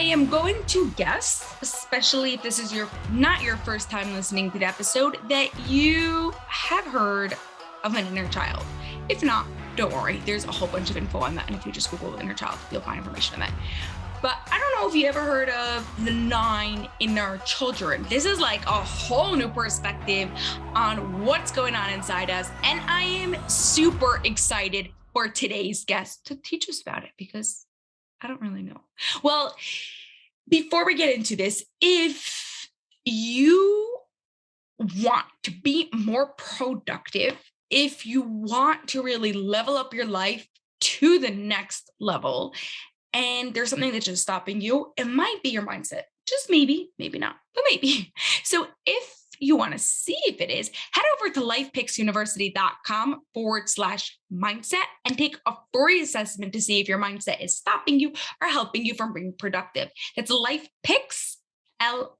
am going to guess, especially if this is not your first time listening to the episode, that you have heard of an inner child. If not, don't worry. There's a whole bunch of info on that. And if you just Google inner child, you'll find information on that. But I don't know if you ever heard of the 9 inner children. This is like a whole new perspective on what's going on inside us. And I am super excited for today's guest to teach us about it because I don't really know. Well, before we get into this, if you want to be more productive, if you want to really level up your life to the next level, and there's something that's just stopping you, it might be your mindset. Just maybe not, but maybe. So if you want to see if it is, head over to lifepicksuniversity.com/mindset and take a free assessment to see if your mindset is stopping you or helping you from being productive. That's LifePicks, LIFE,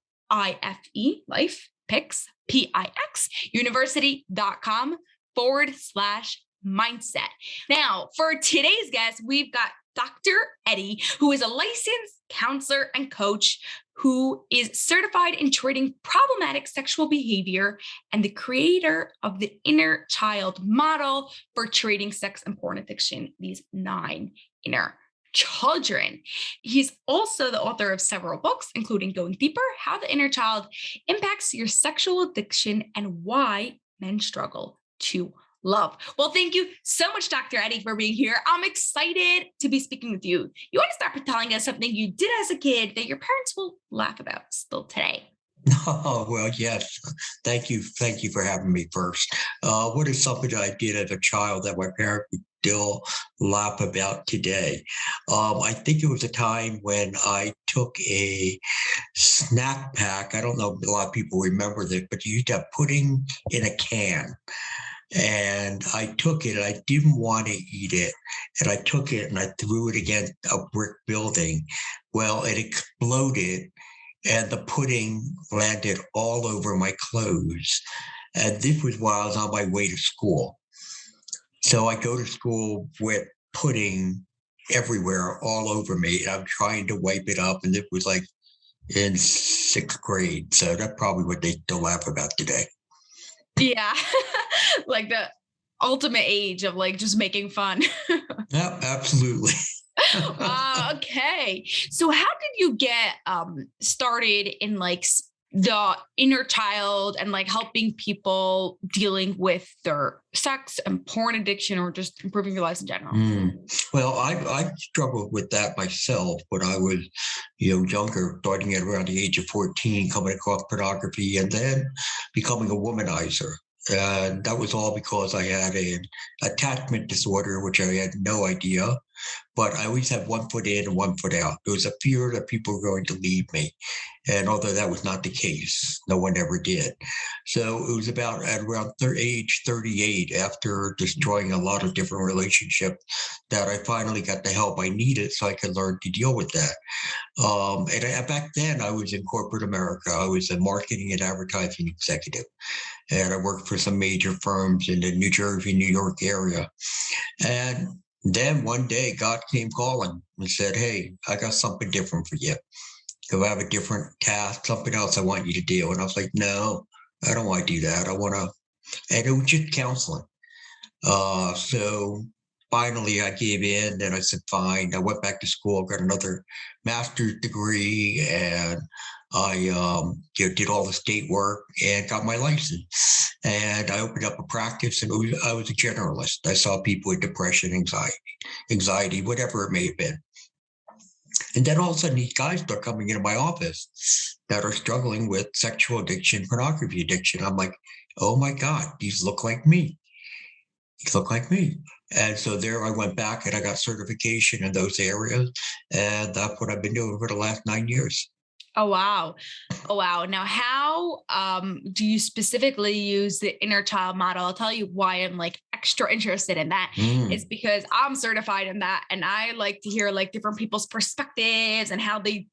LifePicks, PIX, university.com/mindset. Now, for today's guest, we've got Dr. Eddie, who is a licensed counselor and coach who is certified in treating problematic sexual behavior and the creator of the inner child model for treating sex and porn addiction, these 9 inner children. He's also the author of several books, including Going Deeper, How the Inner Child Impacts Your Sexual Addiction and Why Men Struggle to Love. Well, thank you so much, Dr. Eddie, for being here. I'm excited to be speaking with you. You want to start by telling us something you did as a kid that your parents will laugh about still today? Oh, well, yes. Thank you. Thank you for having me first. What is something that I did as a child that my parents would still laugh about today? I think it was a time when I took a snack pack. I don't know, a lot of people remember this, but you used to have pudding in a can. And I took it and I didn't want to eat it. And I took it and I threw it against a brick building. Well, it exploded and the pudding landed all over my clothes. And this was while I was on my way to school. So I go to school with pudding everywhere, all over me. And I'm trying to wipe it up. And it was like in 6th grade. So that's probably what they still laugh about today. Yeah, like the ultimate age of like just making fun. Yeah, absolutely. Okay. So how did you get started in like the inner child and like helping people dealing with their sex and porn addiction or just improving your lives in general? Well, I struggled with that myself when I was, younger, starting at around the age of 14, coming across pornography and then becoming a womanizer. And that was all because I had an attachment disorder, which I had no idea. But I always had one foot in and one foot out. There was a fear that people were going to leave me. And although that was not the case, no one ever did. So it was about at around age 38, after destroying a lot of different relationships, that I finally got the help I needed so I could learn to deal with that. Back then, I was in corporate America. I was a marketing and advertising executive. And I worked for some major firms in the New Jersey, New York area. And then one day, God came calling and said, "Hey, I got something different for you. Go have a different task, something else I want you to do." And I was like, "No, I don't want to do that. I want to," and it was just counseling. So finally I gave in and I said, fine. I went back to school, got another master's degree, and I did all the state work and got my license. And I opened up a practice, and I was a generalist. I saw people with depression, anxiety, whatever it may have been. And then all of a sudden, these guys start coming into my office that are struggling with sexual addiction, pornography addiction. I'm like, oh my God, these look like me. These look like me. And so there I went back and I got certification in those areas. And that's what I've been doing for the last 9 years. Oh, wow. Oh, wow. Now, how do you specifically use the inner child model? I'll tell you why I'm like extra interested in that. It's because I'm certified in that. And I like to hear like different people's perspectives and how they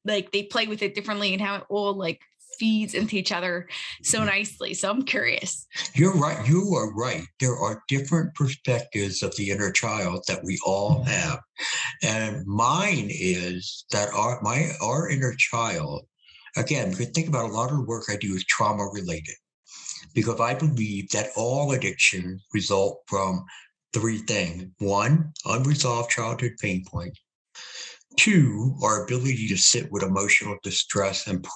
play with it differently and how it all like feeds into each other so nicely. So I'm curious. You're right. You are right. There are different perspectives of the inner child that we all have. And mine is that our inner child, again, because think about a lot of the work I do is trauma related, because I believe that all addictions result from three things. One, unresolved childhood pain points. Two, our ability to sit with emotional distress and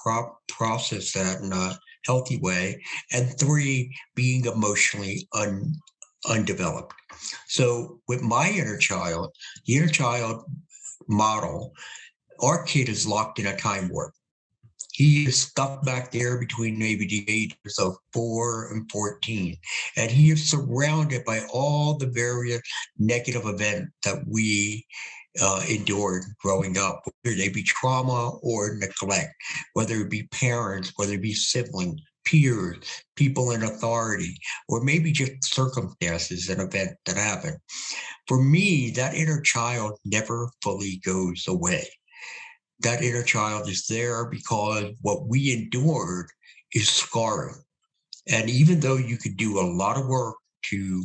process that in a healthy way. And three, being emotionally undeveloped. So with my inner child, the inner child model, our kid is locked in a time warp. He is stuck back there between maybe the ages of 4 and 14. And he is surrounded by all the various negative events that we endured growing up, whether they be trauma or neglect, whether it be parents, whether it be siblings, peers, people in authority, or maybe just circumstances and events that happen. For me, that inner child never fully goes away. That inner child is there because what we endured is scarring. And even though you could do a lot of work to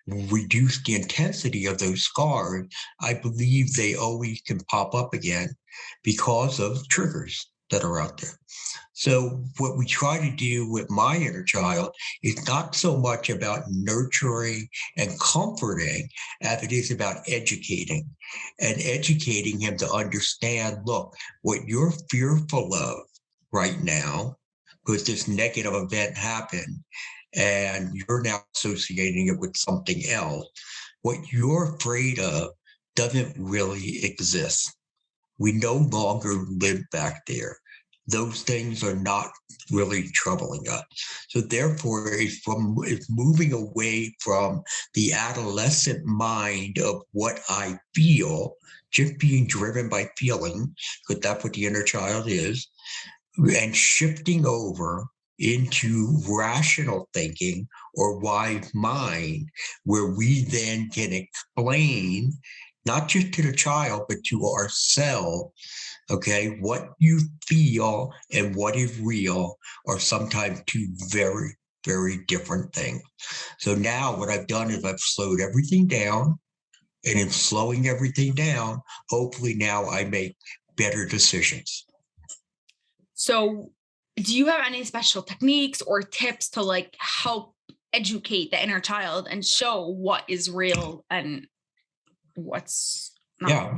reduce the intensity of those scars, I believe they always can pop up again because of triggers that are out there. So, what we try to do with my inner child is not so much about nurturing and comforting as it is about educating him to understand, look, what you're fearful of right now, because this negative event happened and you're now associating it with something else, what you're afraid of doesn't really exist. We no longer live back there. Those things are not really troubling us. So therefore, it's moving away from the adolescent mind of what I feel, just being driven by feeling, because that's what the inner child is, and shifting over into rational thinking or wise mind, where we then can explain not just to the child, but to ourselves, okay, what you feel and what is real are sometimes two very, very different things. So now what I've done is I've slowed everything down. And in slowing everything down, hopefully now I make better decisions. So do you have any special techniques or tips to like help educate the inner child and show what is real and what's not? Yeah.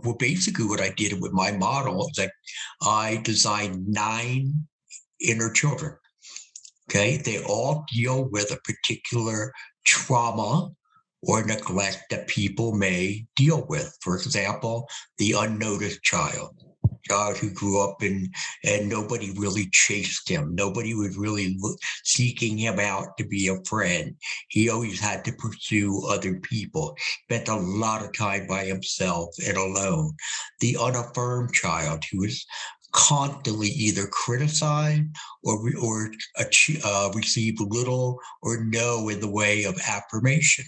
Well, basically, what I did with my model is that I designed 9 inner children. Okay. They all deal with a particular trauma or neglect that people may deal with. For example, the unnoticed child who grew up and nobody really chased him. Nobody was really seeking him out to be a friend. He always had to pursue other people. Spent a lot of time by himself and alone. The unaffirmed child who was constantly either criticized or received little or no in the way of affirmation.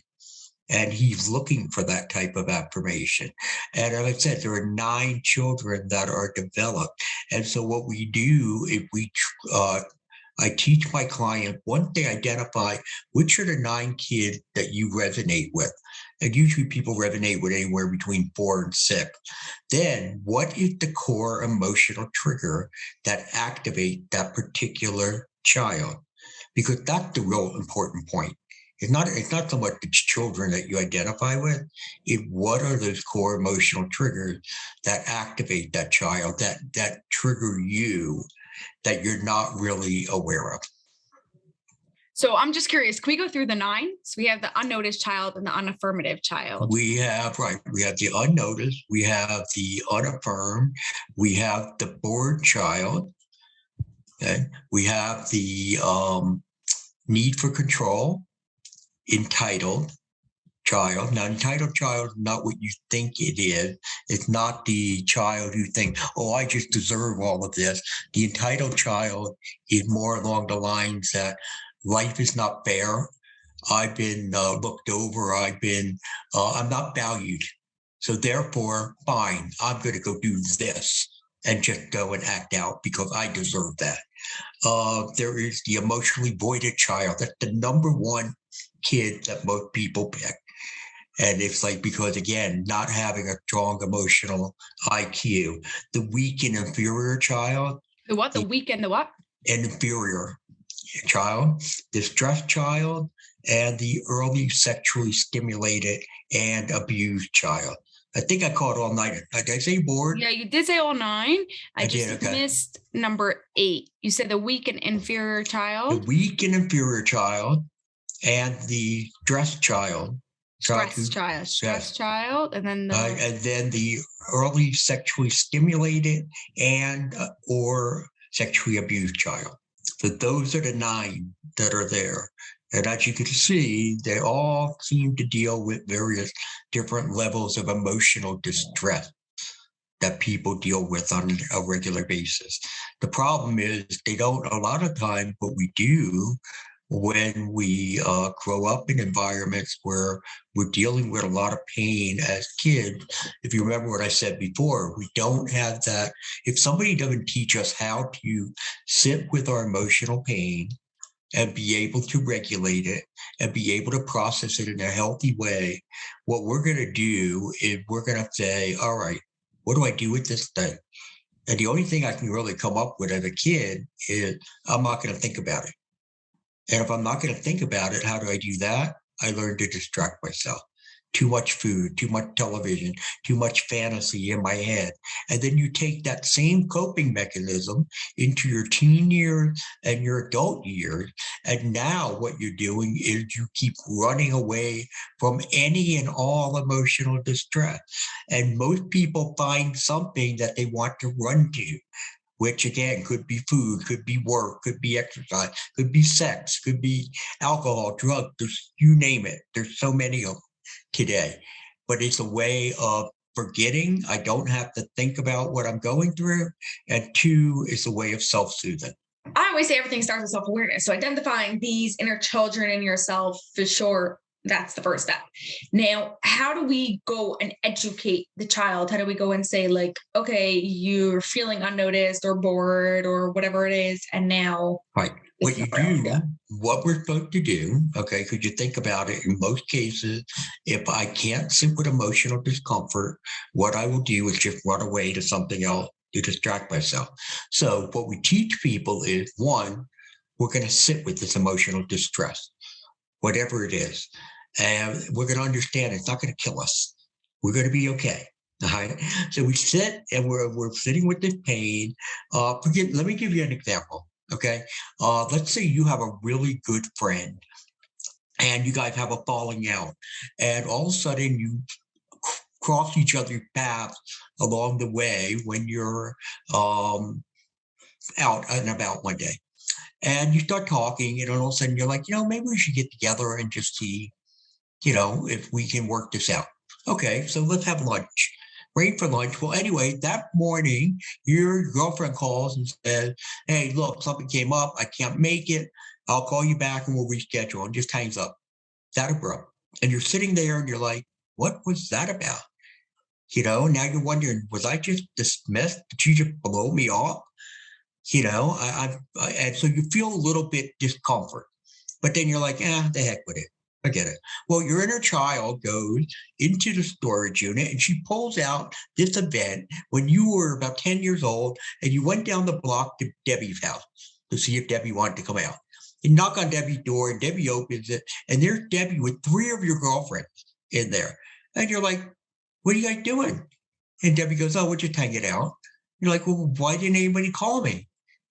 And he's looking for that type of affirmation. And as I said, there are 9 children that are developed. And so what we do, I teach my client, once they identify which are the 9 kids that you resonate with, and usually people resonate with anywhere between 4 and 6, then what is the core emotional trigger that activates that particular child? Because that's the real important point. It's not so much the children that you identify with. What are those core emotional triggers that activate that child, that trigger you, that you're not really aware of? So I'm just curious, can we go through the 9? So we have the unnoticed child and the unaffirmative child. We have the unnoticed, we have the unaffirmed, we have the bored child, okay? We have the need for control, entitled child. Now, entitled child is not what you think it is. It's not the child who thinks, oh, I just deserve all of this. The entitled child is more along the lines that life is not fair. I've been looked over. I'm not valued. So therefore, fine, I'm going to go do this. and just go and act out because I deserve that. There is the emotionally voided child. That's the number one kid that most people pick. And it's like, because again, not having a strong emotional IQ, the weak and inferior child, The what? The weak and the what? and inferior child, the stressed child, and the early sexually stimulated and abused child. I think I called all night. Did I say bored? Yeah, you did say all 9. I just did, okay. missed number 8. You said the weak and inferior The child. weak and inferior child and the stressed child. Stress child, and then the early sexually stimulated and or sexually abused child. So those are the 9 that are there. And as you can see, they all seem to deal with various different levels of emotional distress that people deal with on a regular basis. The problem is they don't, a lot of times what we do when we grow up in environments where we're dealing with a lot of pain as kids, if you remember what I said before, we don't have that. If somebody doesn't teach us how to sit with our emotional pain and be able to regulate it and be able to process it in a healthy way, what we're going to do is we're going to say, all right, what do I do with this thing? And the only thing I can really come up with as a kid is I'm not going to think about it. And if I'm not going to think about it, how do I do that? I learn to distract myself. Too much food, too much television, too much fantasy in my head. And then you take that same coping mechanism into your teen years and your adult years. And now what you're doing is you keep running away from any and all emotional distress. And most people find something that they want to run to, which again could be food, could be work, could be exercise, could be sex, could be alcohol, drugs, you name it. There's so many of them today. But it's a way of forgetting. I don't have to think about what I'm going through. And 2, it's a way of self-soothing. I always say everything starts with self-awareness. So identifying these inner children in yourself, for sure, that's the first step. Now, how do we go and educate the child? How do we go and say, like, okay, you're feeling unnoticed or bored or whatever it is, and now right. What you do, what we're supposed to do, okay, because you think about it, in most cases, if I can't sit with emotional discomfort, what I will do is just run away to something else to distract myself. So what we teach people is, 1, we're going to sit with this emotional distress, whatever it is. And we're going to understand it's not going to kill us. We're going to be okay. All right. So we sit and we're sitting with this pain. Let me give you an example. Okay. Let's say you have a really good friend and you guys have a falling out, and all of a sudden you cross each other's paths along the way when you're out and about one day. And you start talking, and all of a sudden you're like, maybe we should get together and just see, if we can work this out. Okay, so let's have lunch. Great for lunch. Well, anyway, that morning, your girlfriend calls and says, hey, look, something came up. I can't make it. I'll call you back and we'll reschedule, and just hangs up. That abrupt. And you're sitting there and you're like, what was that about? Now you're wondering, was I just dismissed? Did you just blow me off? And so you feel a little bit discomfort, but then you're like, the heck with it. Forget it. Well, your inner child goes into the storage unit and she pulls out this event when you were about 10 years old and you went down the block to Debbie's house to see if Debbie wanted to come out. You knock on Debbie's door and Debbie opens it, and there's Debbie with 3 of your girlfriends in there. And you're like, what are you guys doing? And Debbie goes, oh, we're just hanging out. You're like, well, why didn't anybody call me?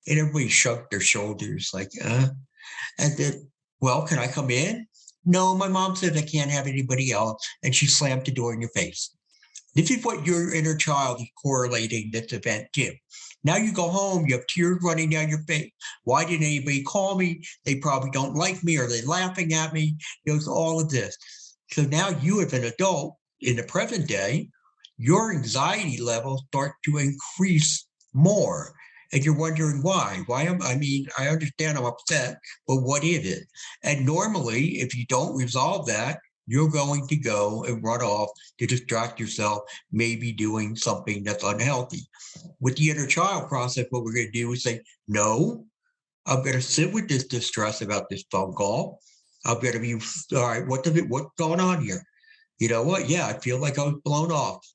And everybody shrugged their shoulders like, And then, well, can I come in? No, my mom said I can't have anybody else. And she slammed the door in your face. This is what your inner child is correlating this event to. Now you go home, you have tears running down your face. Why didn't anybody call me? They probably don't like me, or they're laughing at me. It's all of this. So now you, as an adult in the present day, your anxiety levels start to increase more. And you're wondering why. I understand I'm upset, but what is it? And normally, if you don't resolve that, you're going to go and run off to distract yourself, maybe doing something that's unhealthy. With the inner child process, what we're going to do is say, no, I'm going to sit with this distress about this phone call. I'm going to be, all right, what's going on here? You know what? Yeah, I feel like I was blown off.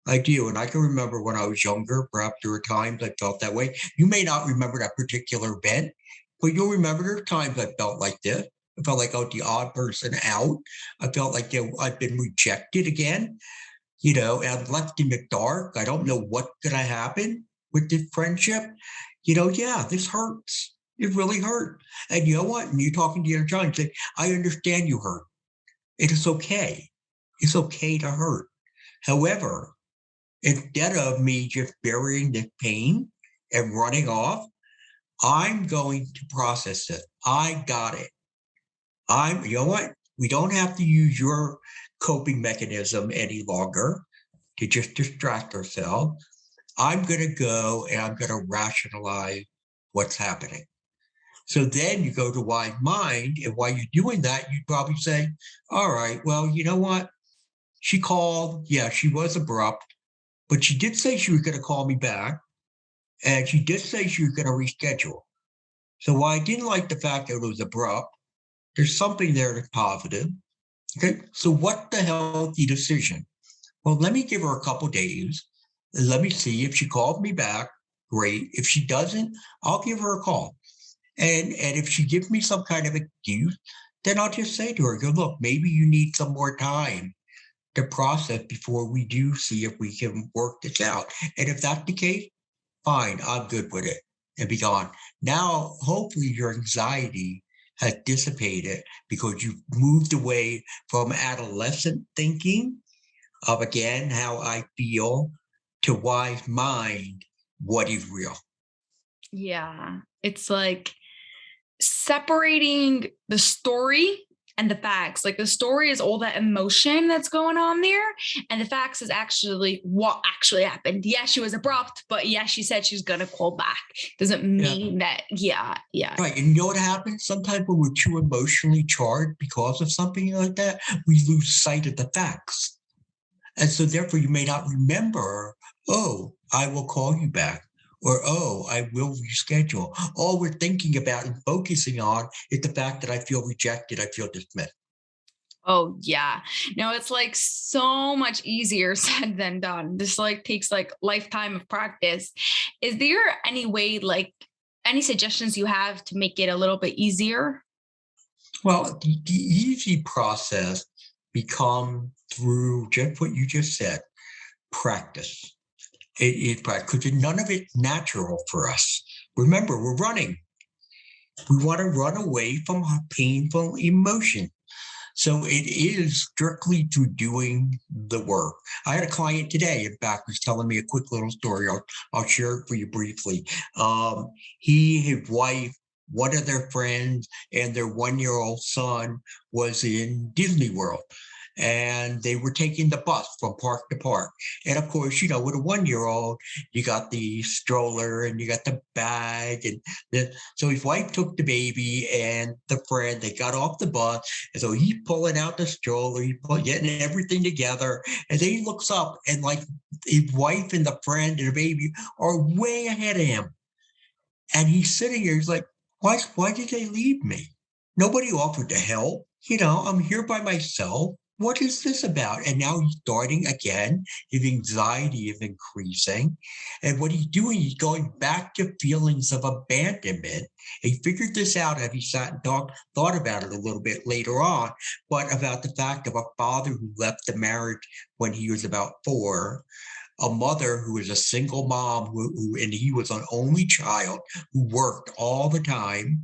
I do. And I can remember when I was younger, perhaps there were times I felt that way. You may not remember that particular event, but you'll remember there were times I felt like this. I felt like I was the odd person out. I felt like I've been rejected again, and I'm left in the dark. I don't know what's going to happen with this friendship. Yeah, this hurts. It really hurt. And you know what? And you're talking to your child and say, I understand you hurt. It is okay. It's okay to hurt. However, instead of me just burying the pain and running off, I'm going to process it. I got it. You know what? We don't have to use your coping mechanism any longer to just distract ourselves. I'm going to go and I'm going to rationalize what's happening. So then you go to wise mind. And while you're doing that, you'd probably say, all right, well, you know what? She called. Yeah, she was abrupt, but she did say she was going to call me back. And she did say she was going to reschedule. So while I didn't like the fact that it was abrupt, there's something there that's positive. Okay. So what's the healthy decision? Well, let me give her a couple days and let me see if she called me back. Great. If she doesn't, I'll give her a call. And if she gives me some kind of excuse, then I'll just say to her, go, look, maybe you need some more time to process before we do see if we can work this out. And if that's the case, fine, I'm good with it and be gone. Now, hopefully, your anxiety has dissipated because you've moved away from adolescent thinking of, again, how I feel to wise mind, what is real. Yeah. It's like separating the story and the facts. Like the story is all that emotion that's going on there. And the facts is actually what actually happened. Yeah, she was abrupt, but yeah, she said she's going to call back. Doesn't mean that, yeah. Right. And you know what happens? Sometimes when we're too emotionally charged because of something like that, we lose sight of the facts. And so therefore you may not remember, oh, I will call you back. Or, oh, I will reschedule. All we're thinking about and focusing on is the fact that I feel rejected, I feel dismissed. Oh yeah. No, it's like so much easier said than done. This like takes like lifetime of practice. Is there any way, like any suggestions you have to make it a little bit easier? Well, the easy process become through just what you just said, practice. It because none of it natural for us. Remember, we're running. We want to run away from our painful emotion. So it is strictly through doing the work. I had a client today, in fact, was telling me a quick little story. I'll share it for you briefly. His wife, one of their friends, and their 1-year-old son was in Disney World. And they were taking the bus from park to park. And of course, with a 1-year-old, you got the stroller and you got the bag. So his wife took the baby and the friend, they got off the bus. And so he's pulling out the stroller, getting everything together. And then he looks up and like his wife and the friend and the baby are way ahead of him. And he's sitting here, he's like, why did they leave me? Nobody offered to help. I'm here by myself. What is this about? And now he's starting again. His anxiety is increasing. And what he's doing, he's going back to feelings of abandonment. He figured this out as he sat and thought about it a little bit later on, but about the fact of a father who left the marriage when he was about 4, a mother who was a single mom and he was an only child who worked all the time.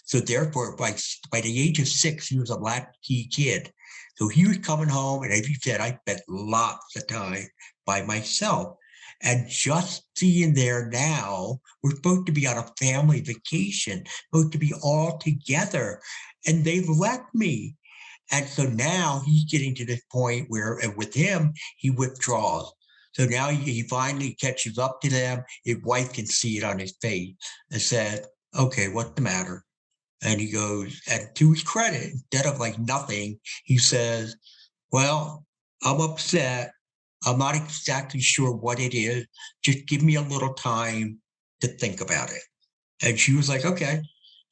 So therefore, by the age of 6, he was a latchkey kid. So he was coming home, and as you said, I spent lots of time by myself. And just seeing there now, we're supposed to be on a family vacation, supposed to be all together, and they've left me. And so now he's getting to this point where, and with him, he withdraws. So now he finally catches up to them. His wife can see it on his face and said, okay, what's the matter? And he goes, and to his credit, instead of like nothing, he says, well, I'm upset. I'm not exactly sure what it is. Just give me a little time to think about it. And she was like, okay.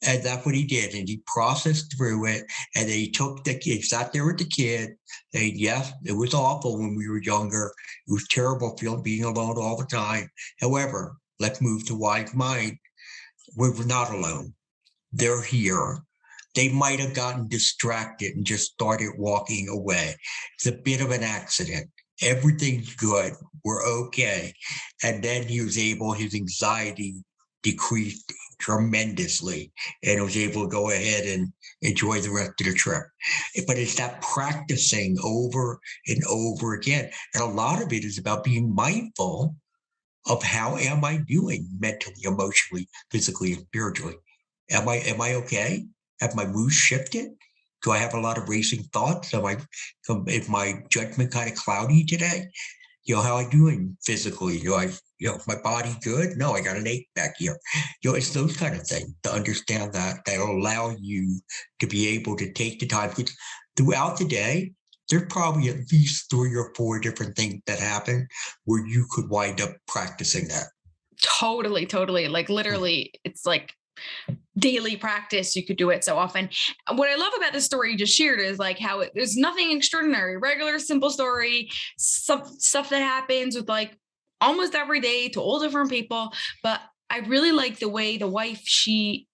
And that's what he did. And he processed through it. And then he took the kid, sat there with the kid. And yes, it was awful when we were younger. It was terrible feeling being alone all the time. However, let's move to wise mind. We're not alone. They're here. They might have gotten distracted and just started walking away. It's a bit of an accident. Everything's good. We're okay. And then he was able, his anxiety decreased tremendously and was able to go ahead and enjoy the rest of the trip. But it's that practicing over and over again. And a lot of it is about being mindful of how am I doing mentally, emotionally, physically, and spiritually. Am I okay? Have my mood shifted? Do I have a lot of racing thoughts? Is my judgment kind of cloudy today? How I doing physically? My body good? No, I got an ache back here. It's those kind of things to understand that'll allow you to be able to take the time. Because throughout the day, there's probably at least 3 or 4 different things that happen where you could wind up practicing that. Totally, totally. Like literally, it's like daily practice. You could do it so often. What I love about the story you just shared is like how there's nothing extraordinary, regular, simple story, some stuff that happens with like almost every day to all different people. But I really like the way the wife, she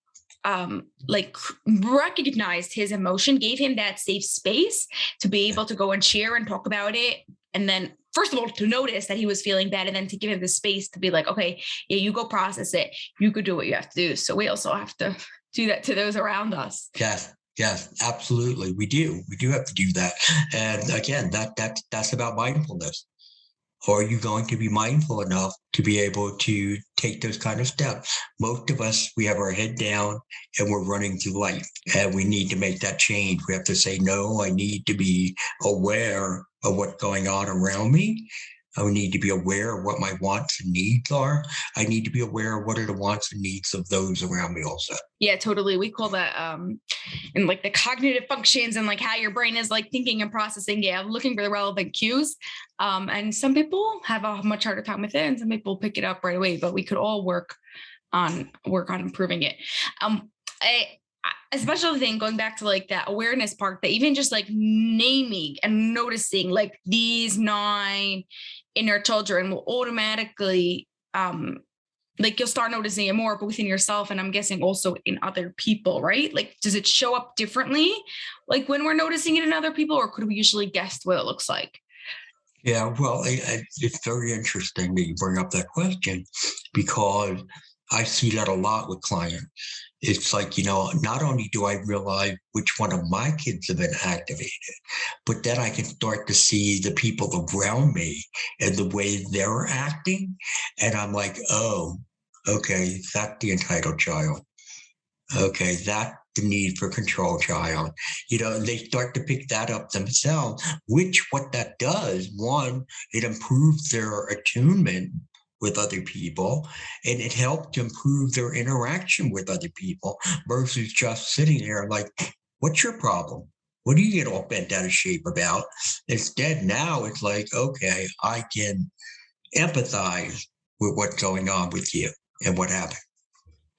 like recognized his emotion, gave him that safe space to be able to go and share and talk about it. And then first of all, to notice that he was feeling bad and then to give him the space to be like, okay, yeah, you go process it. You could do what you have to do. So we also have to do that to those around us. Yes, yes, absolutely. We do. We do have to do that. And again, that's about mindfulness. Are you going to be mindful enough to be able to take those kind of steps? Most of us, we have our head down and we're running through life, and we need to make that change. We have to say, no, I need to be aware of what's going on around me. I need to be aware of what my wants and needs are. I need to be aware of what are the wants and needs of those around me also. Yeah, totally. We call that in like the cognitive functions and like how your brain is like thinking and processing. Yeah, looking for the relevant cues. And some people have a much harder time with it, and some people pick it up right away. But we could all work on improving it. Especially thing going back to like that awareness part, that even just like naming and noticing like these 9 inner children will automatically like you'll start noticing it more, but within yourself, and I'm guessing also in other people, right? Like, does it show up differently like when we're noticing it in other people, or could we usually guess what it looks like? Yeah, well, it's very interesting that you bring up that question, because I see that a lot with clients. It's like, not only do I realize which one of my kids have been activated, but then I can start to see the people around me and the way they're acting. And I'm like, oh, okay, that's the entitled child. Okay, that's the need for control child. They start to pick that up themselves, which what that does, one, it improves their attunement with other people, and it helped to improve their interaction with other people versus just sitting there like, what's your problem? What do you get all bent out of shape about? Instead, now it's like, okay, I can empathize with what's going on with you and what happened.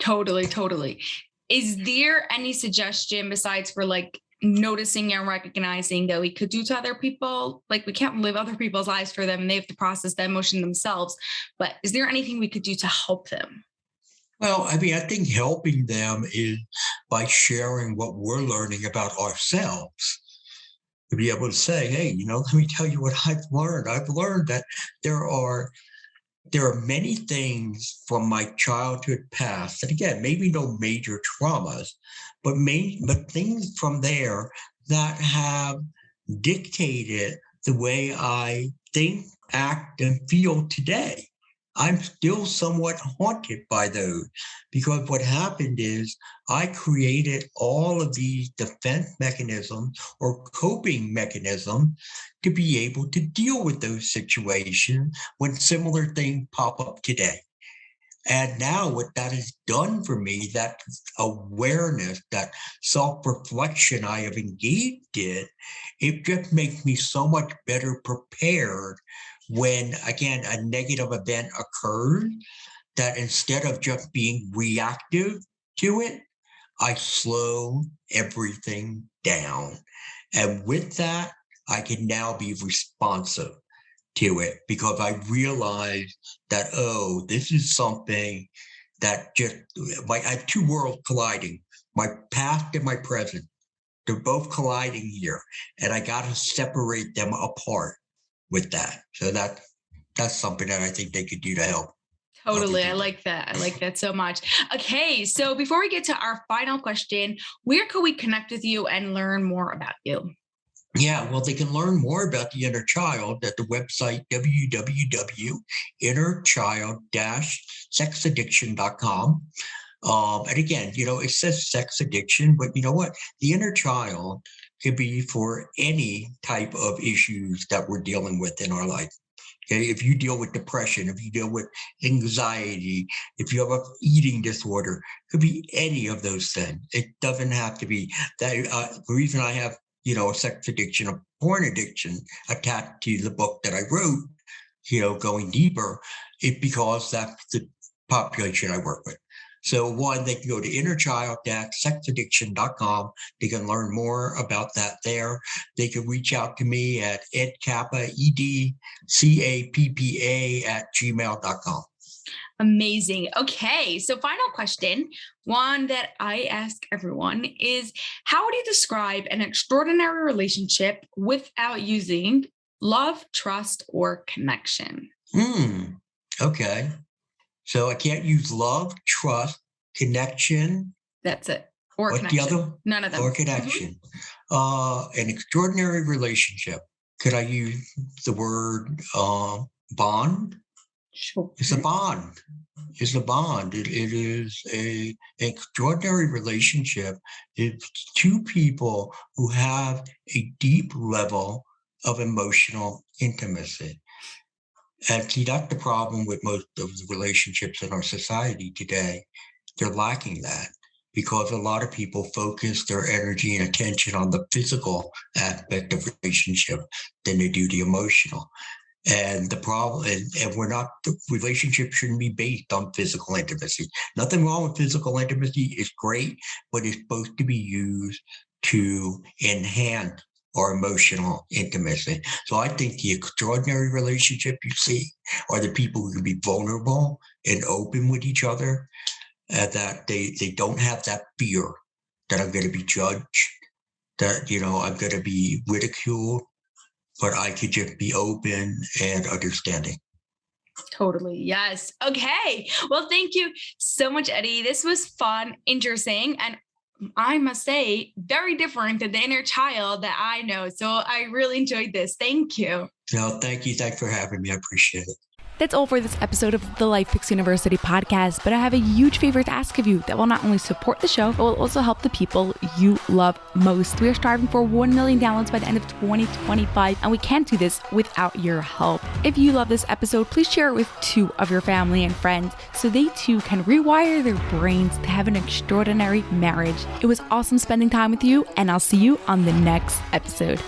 Totally, totally. Is there any suggestion besides for like noticing and recognizing that we could do to other people? Like we can't live other people's lives for them and they have to process the emotion themselves. But is there anything we could do to help them? Well, I mean, I think helping them is by sharing what we're learning about ourselves. To be able to say, hey, let me tell you what I've learned. I've learned that there are many things from my childhood past, and again, maybe no major traumas, but things from there that have dictated the way I think, act, and feel today. I'm still somewhat haunted by those, because what happened is I created all of these defense mechanisms or coping mechanisms to be able to deal with those situations when similar things pop up today. And now what that has done for me, that awareness, that self-reflection I have engaged in, it just makes me so much better prepared when, again, a negative event occurs, that instead of just being reactive to it, I slow everything down. And with that, I can now be responsive to it because I realize that, oh, this is something that just, like, I have two worlds colliding, my past and my present. They're both colliding here, and I got to separate them apart with that. So that's something that I think they could do to help. Totally. I like that. I like that so much. Okay. So before we get to our final question, where can we connect with you and learn more about you? Yeah, well, they can learn more about the inner child at the website www.innerchild-sexaddiction.com. And again, it says sex addiction, but you know what? The inner child could be for any type of issues that we're dealing with in our life. Okay, if you deal with depression, if you deal with anxiety, if you have an eating disorder, it could be any of those things. It doesn't have to be that. The reason I have, a sex addiction, a porn addiction attached to the book that I wrote, going deeper, it because that's the population I work with. So one, they can go to innerchild-sexaddiction.com. They can learn more about that there. They can reach out to me at edcappa, EDCAPPA @gmail.com. Amazing. Okay. So final question, one that I ask everyone is, how would you describe an extraordinary relationship without using love, trust, or connection? Okay. So I can't use love, trust, connection. That's it. Or What's connection. the other? None of them. Or connection. An extraordinary relationship. Could I use the word bond? Sure. It's a bond. It's a bond. It is an extraordinary relationship. It's two people who have a deep level of emotional intimacy. And see, that's the problem with most of the relationships in our society today. They're lacking that because a lot of people focus their energy and attention on the physical aspect of relationship than they do the emotional. And the problem, and we're not, the relationship shouldn't be based on physical intimacy. Nothing wrong with physical intimacy. It's great, but it's supposed to be used to enhance our emotional intimacy. So I think the extraordinary relationship you see are the people who can be vulnerable and open with each other, that they don't have that fear that I'm going to be judged, that, I'm going to be ridiculed, but I could just be open and understanding. Totally. Yes. Okay. Well, thank you so much, Eddie. This was fun, interesting, and I must say, very different than the inner child that I know. So I really enjoyed this. Thank you. No, thank you. Thanks for having me. I appreciate it. That's all for this episode of the Life Fix University podcast, but I have a huge favor to ask of you that will not only support the show, but will also help the people you love most. We are striving for 1 million downloads by the end of 2025, and we can't do this without your help. If you love this episode, please share it with 2 of your family and friends so they too can rewire their brains to have an extraordinary marriage. It was awesome spending time with you, and I'll see you on the next episode.